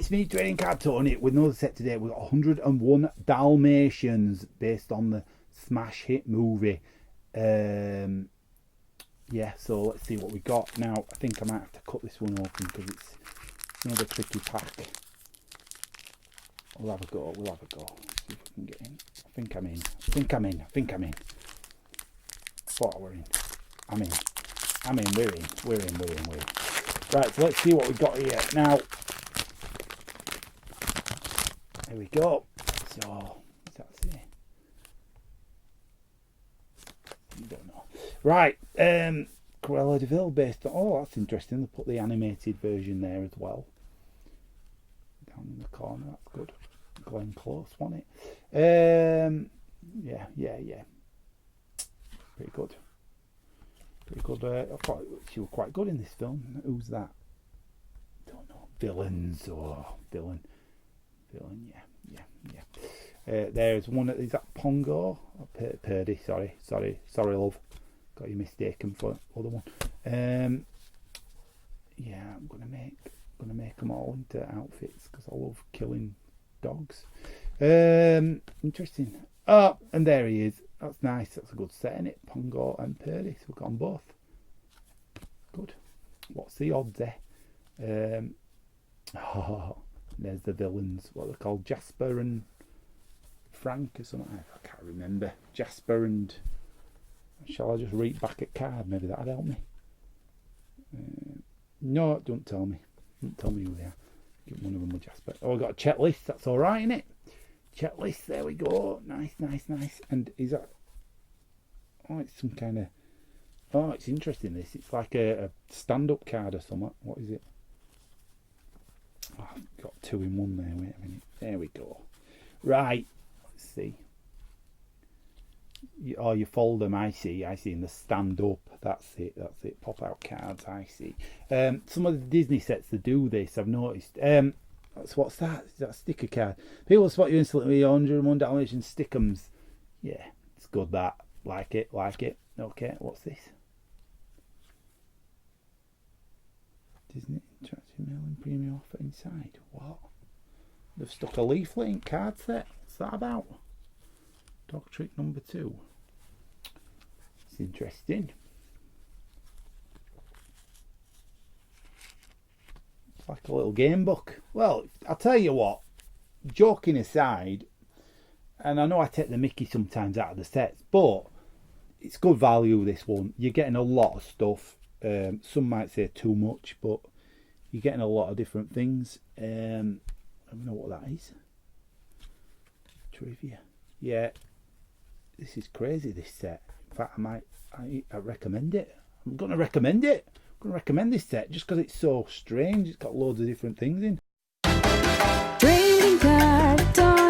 it's me, Trading Card Tony, with another set today. We've got 101 Dalmatians based on the smash hit movie. Yeah, so let's see what we got. Now, I think I might have to cut this one open because it's another tricky pack. We'll have a go, See if we can get in. I think I'm in. I thought we're in. I'm in. We're in. Right, so let's see what we got here. Now, here we go. So, what's that say? I don't know. Right, Cruella de Vil based on... Oh, that's interesting. They put the animated version there as well. Down in the corner, that's good. Glenn Close, wasn't it? Yeah. Pretty good. I thought she was quite good in this film. Who's that? Don't know. Villains or villain. Yeah. There's one. Is that Pongo? Purdy. Sorry, love. Got you mistaken for other one. Yeah, I'm gonna make them all into outfits because I love killing dogs. Interesting. Oh, and there he is. That's nice. That's a good set, isn't it? Pongo and Purdy. So we've got them both. Good. What's the odds there? There's the villains. What are they called? Jasper and Frank or something. I can't remember. Jasper and... Shall I just read back at card? Maybe that'd help me. No, don't tell me. Don't tell me who they are. Get one of them with Jasper. Oh, I've got a checklist. That's all right, innit? Checklist. There we go. Nice. And is that... Oh, it's some kind of... Oh, it's interesting, this. It's like a stand-up card or something. What is it? Oh, I've got two in one there. Wait a minute. There we go. Right. Let's see. You fold them. I see. In the stand-up. That's it. Pop-out cards. I see. Some of the Disney sets that do this, I've noticed. What's that? Is that a sticker card? People spot you instantly with 101 Dalmatians stickums. Yeah, it's good, that. Like it. Okay, what's this? Disney Interactive Mailing Premium offer inside. What? They've stuck a leaflet in card set. What's that about? Dog trick number 2. It's interesting. It's like a little game book. Well, I'll tell you what, joking aside, and I know I take the mickey sometimes out of the sets, but it's good value, this one. You're getting a lot of stuff. Some might say too much, but you're getting a lot of different things. I don't know what that is. Trivia. Yeah, this is crazy, this set. In fact, I recommend it. I'm going to recommend it. I'm going to recommend this set just because it's so strange. It's got loads of different things in. Trading Card Tony.